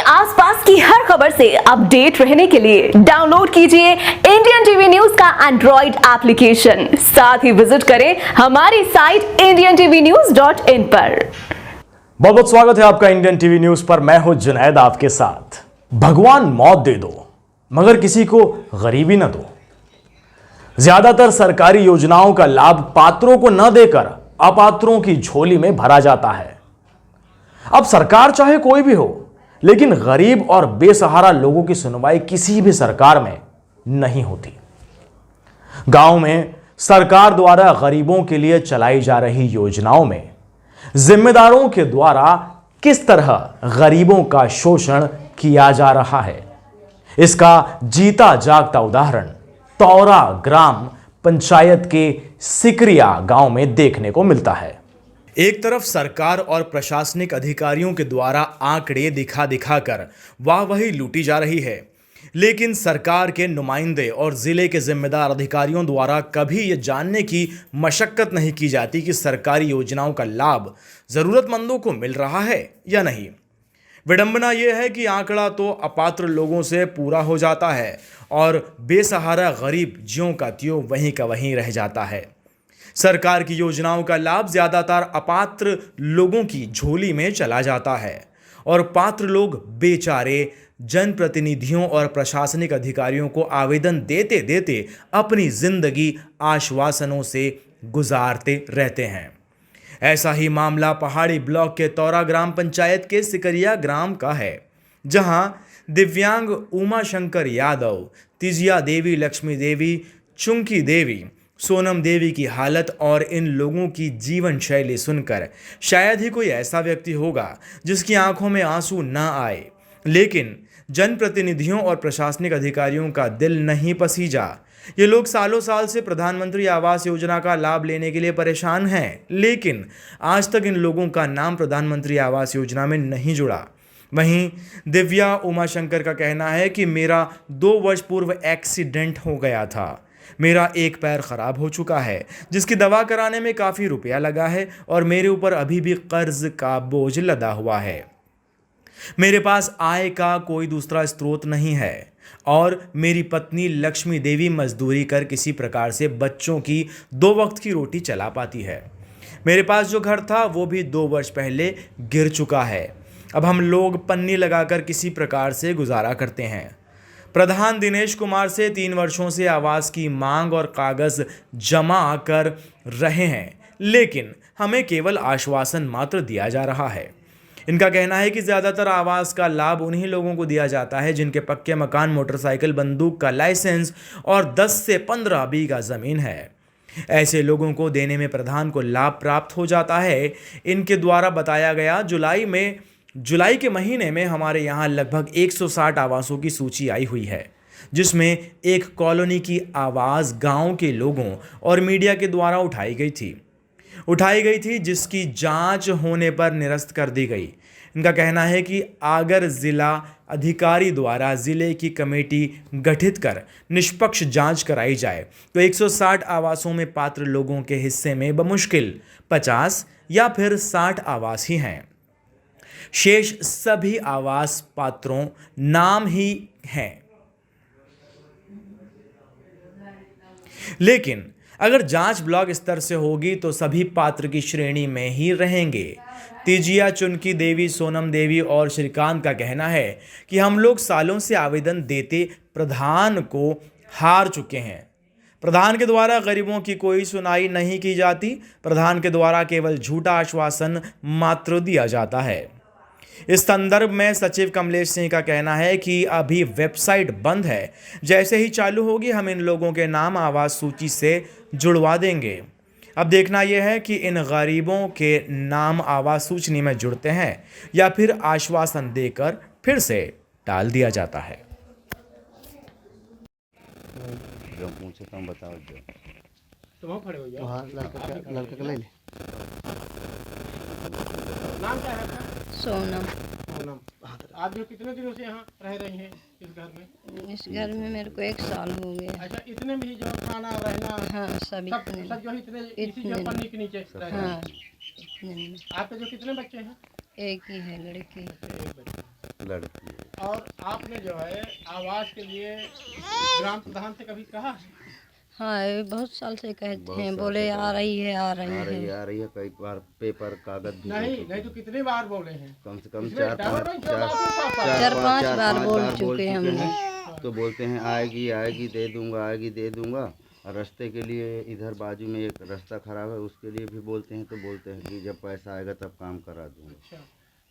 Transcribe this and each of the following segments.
आसपास की हर खबर से अपडेट रहने के लिए डाउनलोड कीजिए इंडियन टीवी न्यूज का एंड्रॉइड एप्लीकेशन। साथ ही विजिट करें हमारी साइट indiantvnews.in पर। बहुत बहुत स्वागत है आपका इंडियन टीवी न्यूज पर। मैं हूं जुनैद आपके साथ। भगवान मौत दे दो मगर किसी को गरीबी न दो। ज्यादातर सरकारी योजनाओं का लाभ पात्रों को न देकर अपात्रों की झोली में भरा जाता है। अब सरकार चाहे कोई भी हो, लेकिन गरीब और बेसहारा लोगों की सुनवाई किसी भी सरकार में नहीं होती। गांव में सरकार द्वारा गरीबों के लिए चलाई जा रही योजनाओं में जिम्मेदारों के द्वारा किस तरह गरीबों का शोषण किया जा रहा है, इसका जीता जागता उदाहरण तौरा ग्राम पंचायत के सिकरिया गांव में देखने को मिलता है। एक तरफ सरकार और प्रशासनिक अधिकारियों के द्वारा आंकड़े दिखा दिखाकर वाहवाही लूटी जा रही है, लेकिन सरकार के नुमाइंदे और जिले के जिम्मेदार अधिकारियों द्वारा कभी यह जानने की मशक्कत नहीं की जाती कि सरकारी योजनाओं का लाभ जरूरतमंदों को मिल रहा है या नहीं। विडंबना यह है कि आंकड़ा तो अपात्र लोगों से पूरा हो जाता है और बेसहारा गरीब ज्यों का त्यों वहीं का वहीं रह जाता है। सरकार की योजनाओं का लाभ ज्यादातर अपात्र लोगों की झोली में चला जाता है और पात्र लोग बेचारे जनप्रतिनिधियों और प्रशासनिक अधिकारियों को आवेदन देते देते अपनी जिंदगी आश्वासनों से गुजारते रहते हैं। ऐसा ही मामला पहाड़ी ब्लॉक के तौरा ग्राम पंचायत के सिकरिया ग्राम का है, जहां दिव्यांग उमा शंकर यादव, तिजिया देवी, लक्ष्मी देवी, चुंकी देवी, सोनम देवी की हालत और इन लोगों की जीवन शैली सुनकर शायद ही कोई ऐसा व्यक्ति होगा जिसकी आंखों में आंसू ना आए, लेकिन जनप्रतिनिधियों और प्रशासनिक अधिकारियों का दिल नहीं पसीजा। ये लोग सालों साल से प्रधानमंत्री आवास योजना का लाभ लेने के लिए परेशान हैं, लेकिन आज तक इन लोगों का नाम प्रधानमंत्री आवास योजना में नहीं जुड़ा। वहीं दिव्या उमा शंकर का कहना है कि मेरा 2 वर्ष पूर्व एक्सीडेंट हो गया था, मेरा एक पैर खराब हो चुका है, जिसकी दवा कराने में काफ़ी रुपया लगा है और मेरे ऊपर अभी भी कर्ज का बोझ लदा हुआ है। मेरे पास आय का कोई दूसरा स्रोत नहीं है और मेरी पत्नी लक्ष्मी देवी मजदूरी कर किसी प्रकार से बच्चों की 2 वक्त की रोटी चला पाती है। मेरे पास जो घर था वो भी 2 वर्ष पहले गिर चुका है। अब हम लोग पन्नी लगाकर किसी प्रकार से गुजारा करते हैं। प्रधान दिनेश कुमार से 3 वर्षों से आवास की मांग और कागज जमा कर रहे हैं, लेकिन हमें केवल आश्वासन मात्र दिया जा रहा है। इनका कहना है कि ज़्यादातर आवास का लाभ उन्हीं लोगों को दिया जाता है जिनके पक्के मकान, मोटरसाइकिल, बंदूक का लाइसेंस और 10 से 15 बीघा ज़मीन है। ऐसे लोगों को देने में प्रधान को लाभ प्राप्त हो जाता है। इनके द्वारा बताया गया जुलाई के महीने में हमारे यहाँ लगभग 160 आवासों की सूची आई हुई है, जिसमें एक कॉलोनी की आवाज़ गांव के लोगों और मीडिया के द्वारा उठाई गई थी, जिसकी जांच होने पर निरस्त कर दी गई। इनका कहना है कि अगर जिला अधिकारी द्वारा जिले की कमेटी गठित कर निष्पक्ष जांच कराई जाए तो 160 आवासों में पात्र लोगों के हिस्से में बमुश्किल 50 या फिर 60 आवास ही हैं। शेष सभी आवास पात्रों नाम ही हैं। लेकिन अगर जांच ब्लॉक स्तर से होगी तो सभी पात्र की श्रेणी में ही रहेंगे। तिजिया, चुनकी देवी, सोनम देवी और श्रीकांत का कहना है कि हम लोग सालों से आवेदन देते प्रधान को हार चुके हैं। प्रधान के द्वारा गरीबों की कोई सुनाई नहीं की जाती। प्रधान के द्वारा केवल झूठा आश्वासन मात्र दिया जाता है। इस संदर्भ में सचिव कमलेश सिंह का कहना है कि अभी वेबसाइट बंद है, जैसे ही चालू होगी हम इन लोगों के नाम आवास सूची से जुड़वा देंगे। अब देखना यह है कि इन गरीबों के नाम आवास सूची में जुड़ते हैं या फिर आश्वासन देकर फिर से टाल दिया जाता है। सोनम। आप जो कितने दिनों से यहाँ रह रही हैं इस घर में? इस घर में मेरे को 1 साल हो गया। अच्छा, इतने में ही जो खाना रहना? हाँ, सब सब जो इतने इसी जो पन्नी के नीचे रह रहे हैं? हाँ, इतने में। आपके जो कितने बच्चे हैं? एक ही है लड़की। लड़की है। और आपने जो है आवास के लिए ग्राम प्रधान से कभी कहा? हाँ ये बहुत साल से कहते बहुत हैं, साल बोले से आ रही है आ रही आ रही है। है आ रही है, कई बार पेपर कागज भी दे नहीं चुके नहीं तो हैं। कितनी बार बोले हैं? कम से कम इसमें डबल नहीं, जो बात है साफ साफ। चार पांच बार बोल चुके हैं। हमने। तो बोलते हैं आएगी आएगी दे दूंगा, आएगी दे दूंगा। और रास्ते के लिए इधर बाजू में एक रास्ता खराब है, उसके लिए भी बोलते हैं, तो बोलते हैं कि जब पैसा आएगा तब काम करा दूंगा। अच्छा,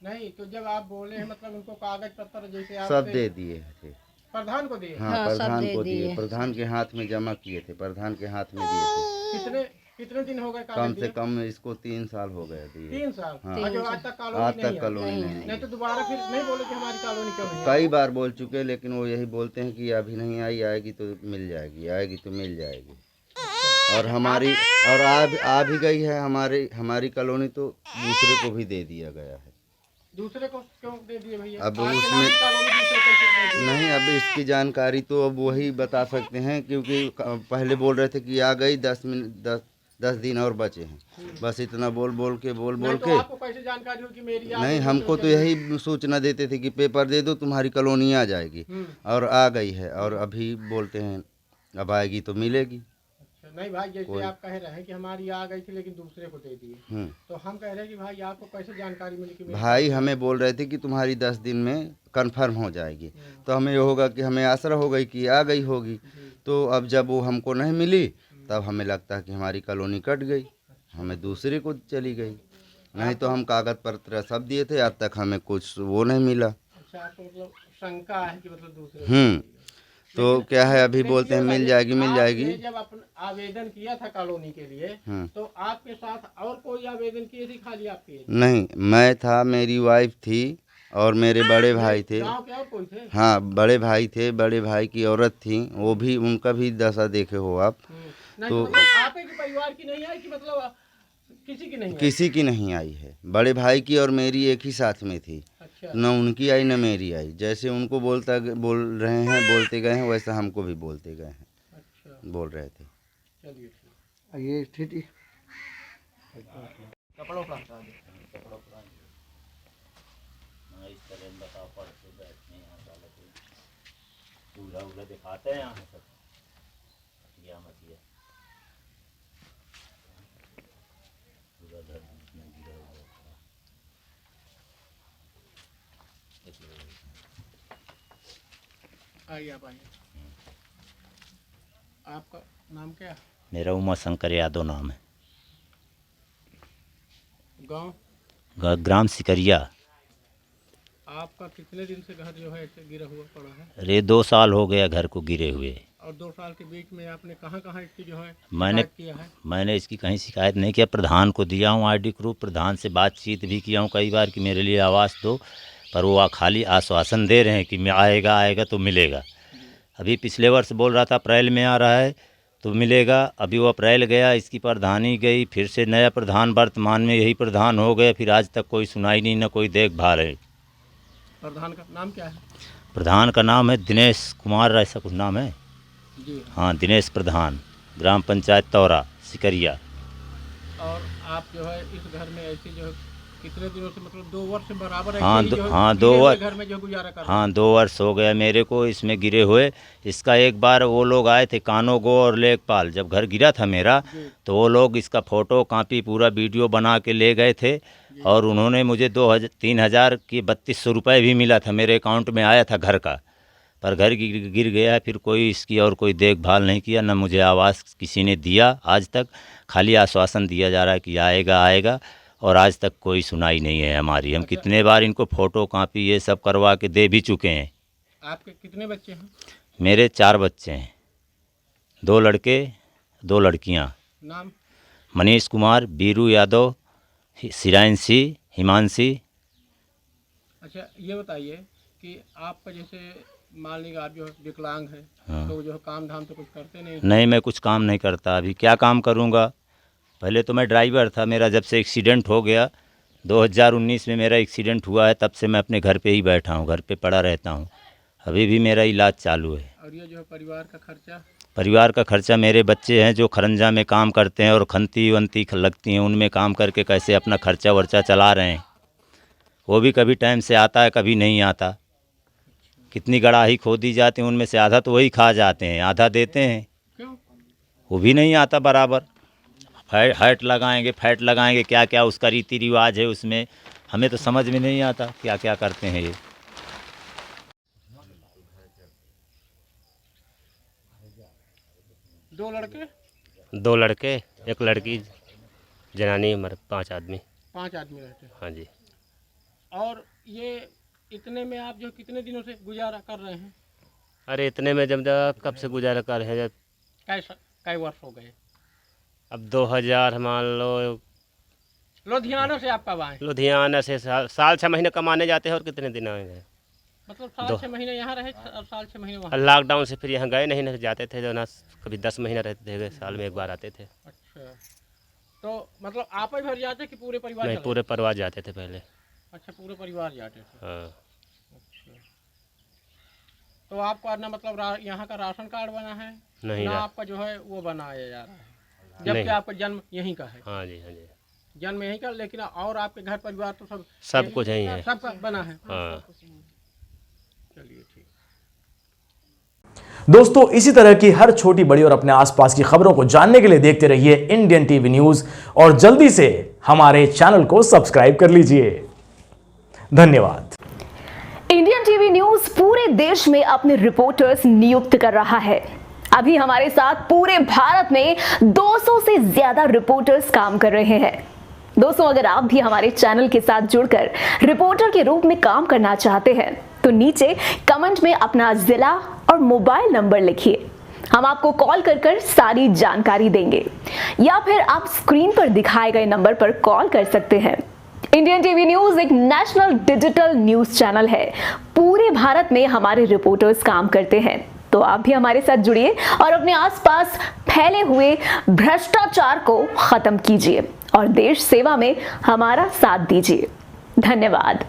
नहीं तो जब आप बोले हैं मतलब उनको कागज पत्र जैसे आप सब दे दिए थे। प्रधान को दिए? हाँ, हाँ, सब प्रधान दे को दिए। दिए, प्रधान के हाथ में जमा किए थे, प्रधान के हाथ में दिए थे। कितने कितने दिन हो गए कम कागज से दिए? कम इसको 3 साल हो गए दिए। 3 साल? हाँ। और जो आज तक आज कॉलोनी तक नहीं आई? कॉलोनी नहीं नहीं आई। तो दोबारा फिर नहीं बोले कि हमारी कॉलोनी क्यों नहीं आई? कई बार बोल चुके, लेकिन वो यही बोलते हैं कि अभी नहीं आई, आएगी तो मिल जाएगी, आएगी तो मिल जाएगी। और हमारी और आ भी गई है हमारी कॉलोनी, तो दूसरे को भी दे दिया गया है। दूसरे को क्यों दे दिए भैया? अब आपके उसमें- नाम की कॉलोनी दूसरे को क्यों दे दी? नहीं, अब इसकी जानकारी तो अब वही बता सकते हैं, क्योंकि पहले बोल रहे थे कि आ गई, 10 दिन और बचे हैं। बस इतना बोल बोल के नहीं तो आपको कैसे जानकारी हो कि मेरी आ नहीं, गई? हमको तो यही सूचना देते थे कि पेपर दे दो, तुम्हारी कॉलोनी आ जाएगी। और आ गई है, और अभी बोलते हैं अब आएगी तो मिलेगी। अच्छा, नहीं भाई, जैसे आप कह रहे हैं कि हमारी आ गई थी लेकिन दूसरे को दे दिए, तो हम कह रहे हैं कि भाई आपको कैसे जानकारी मिली कि मेरी? भाई हमें बोल रहे थे कि तुम्हारी 10 दिन में कंफर्म हो जाएगी, तो हमें ये होगा कि हमें आशा हो गई कि आ गई होगी। तो अब जब वो हमको नहीं मिली, तब हमें लगता है कि हमारी कॉलोनी कट गई, हमें दूसरे को चली गई। नहीं तो हम कागज पत्र सब दिए थे, आज तक हमें कुछ वो नहीं मिला। अच्छा, आपको मतलब शंका है कि मतलब दूसरे तो क्या है, अभी बोलते हैं मिल जाएगी मिल जाएगी। आपने जब अपना आवेदन किया था कॉलोनी के लिए, तो आपके साथ और कोई आवेदन किए थे, खाली आपके? नहीं, मैं था, मेरी वाइफ थी और मेरे बड़े भाई थे। गाँव के और कोई थे? हाँ, बड़े भाई थे, बड़े भाई की औरत थी, वो भी, उनका भी दशा देखे हो आप। नहीं तो मतलब आप ही के परिवार की नहीं आई कि मतलब किसी की नहीं आई? किसी की नहीं आई है, बड़े भाई की और मेरी एक ही साथ में थी। अच्छा, न उनकी आई न मेरी आई। जैसे उनको बोल रहे हैं, बोलते गए हैं, वैसा हमको भी बोलते गए हैं, अच्छा, बोल रहे थे। चलिए ठीक। ये स्थिति कपड़ों का हटा दो। दिखाते हैं यहाँ सब मछलियाँ आइए आप आइए। आपका नाम क्या है? मेरा उमा शंकर यादव नाम है। गांव? ग्राम सिकरिया। आपका कितने दिन से घर जो है ऐसे गिरा हुआ पड़ा है? अरे 2 साल हो गया घर को गिरे हुए। और 2 साल के बीच में आपने कहाँ कहाँ इसकी जो है मैंने शिकायत किया है? मैंने इसकी कहीं शिकायत नहीं किया। प्रधान को दिया हूँ आईडी प्रूफ, प्रधान से बातचीत भी किया हूँ कई बार कि मेरे लिए आवास दो, पर वो खाली आश्वासन दे रहे हैं कि मैं आएगा आएगा तो मिलेगा। अभी पिछले वर्ष बोल रहा था अप्रैल में आ रहा है तो मिलेगा, अभी वो अप्रैल गया, इसकी प्रधानी गई, फिर से नया प्रधान, वर्तमान में यही प्रधान हो गए, फिर आज तक कोई सुनाई नहीं, ना कोई देखभाल है। प्रधान का नाम क्या है? प्रधान का नाम है दिनेश कुमार, ऐसा कुछ नाम है। जी हाँ, दिनेश प्रधान, ग्राम पंचायत तौरा सिकरिया। और आप जो है इस घर में ऐसे जो है कितने दिनों से, मतलब 2 वर्ष से बराबर ऐसे हाँ, ही जो है हाँ, गिरे 2 हुए वर्ष। घर में जो गुजारा कर रहे हैं? हाँ, 2 वर्ष हो गया मेरे को इसमें गिरे हुए। इसका एक बार वो लोग आए थे कानोगो और लेखपाल, जब घर गिरा था मेरा, तो वो लोग इसका फ़ोटो कापी पूरा वीडियो बना के ले गए थे, और उन्होंने मुझे 3,000 की 3200 रुपये भी मिला था, मेरे अकाउंट में आया था घर का। पर घर गिर गया है, फिर कोई इसकी और कोई देखभाल नहीं किया, न मुझे आवास किसी ने दिया आज तक। खाली आश्वासन दिया जा रहा है कि आएगा आएगा, और आज तक कोई सुनाई नहीं है हमारी। हम कितने बार इनको फ़ोटो कापी ये सब करवा के दे भी चुके हैं। आपके कितने बच्चे हैं? मेरे 4 बच्चे हैं, 2 लड़के 2 लड़कियां। नाम? मनीष कुमार, बीरू यादव, सिरांशी, हिमांशी। अच्छा, ये बताइए कि आपका जैसे मान लीजिए आप जो है विकलांग है, हाँ। तो जो है काम धाम तो कुछ करते नहीं? नहीं, मैं कुछ काम नहीं करता। अभी क्या काम करूंगा? पहले तो मैं ड्राइवर था, मेरा जब से एक्सीडेंट हो गया 2019 में मेरा एक्सीडेंट हुआ है, तब से मैं अपने घर पे ही बैठा हूँ, घर पे पड़ा रहता हूँ। अभी भी मेरा इलाज चालू है। और ये जो है परिवार का खर्चा? परिवार का खर्चा, मेरे बच्चे हैं जो खरंजा में काम करते हैं और खंती वंती लगती हैं, उनमें काम करके कैसे अपना खर्चा वर्चा चला रहे हैं। वो भी कभी टाइम से आता है, कभी नहीं आता। कितनी गड़ाही खोदी जाती है, उनमें से आधा तो वही खा जाते हैं, आधा देते हैं। क्यों? वो भी नहीं आता बराबर। फैट लगाएंगे, क्या क्या उसका रीति रिवाज है उसमें, हमें तो समझ में नहीं आता क्या क्या करते हैं ये। दो लड़के एक लड़की जनानी, हमारे 5 आदमी। 5 आदमी रहते हैं। हाँ जी। और ये इतने में आप जो कितने दिनों से गुजारा कर रहे हैं? अरे इतने में जब कब से गुजारा कर रहे हैं, जब कई वर्ष हो गए? अब 2000 मान लो। लुधियाना से आप कब आए? लुधियाना से साल 6 महीने कमाने जाते हैं, और कितने दिन आएंगे। मतलब साल 6 महीने यहाँ रहे और साल 6 महीने वहाँ? लॉकडाउन से फिर यहाँ गए नहीं जाते थे, जो ना कभी 10 महीना रहते थे, साल में एक बार आते थे। अच्छा, तो मतलब आप ही भर जाते कि पूरे परिवार? नहीं, पूरे परिवार जाते थे पहले। अच्छा, पूरे परिवार जाते थे। हाँ। अच्छा, तो आपका ना मतलब यहाँ का राशन कार्ड बना है? नहीं, ना आपका जो है वो बनाया जा रहा है, जबकि आपका जन्म यहीं का है? हाँ जी, हाँ जी, जन्म यहीं का, लेकिन और आपके घर परिवार तो सब कुछ यहीं है, सबका बना है। हाँ। चलिए ठीक। दोस्तों, इसी तरह की हर छोटी बड़ी और अपने आसपास की खबरों को जानने के लिए देखते रहिए इंडियन टीवी न्यूज, और जल्दी से हमारे चैनल को सब्सक्राइब कर लीजिए। धन्यवाद। इंडियन टीवी न्यूज पूरे देश में अपने रिपोर्टर्स नियुक्त कर रहा है। अभी हमारे साथ पूरे भारत में 200 से ज्यादा रिपोर्टर्स काम कर रहे हैं। दोस्तों, अगर आप भी हमारे चैनल के साथ जुड़कर रिपोर्टर के रूप में काम करना चाहते हैं तो नीचे कमेंट में अपना जिला और मोबाइल नंबर लिखिए। हम आपको कॉल कर सारी जानकारी देंगे, या फिर आप स्क्रीन पर दिखाए गए नंबर पर कॉल कर सकते हैं। इंडियन टीवी न्यूज एक नेशनल डिजिटल न्यूज चैनल है। पूरे भारत में हमारे रिपोर्टर्स काम करते हैं, तो आप भी हमारे साथ जुड़िए और अपने आसपास फैले हुए भ्रष्टाचार को खत्म कीजिए और देश सेवा में हमारा साथ दीजिए। धन्यवाद।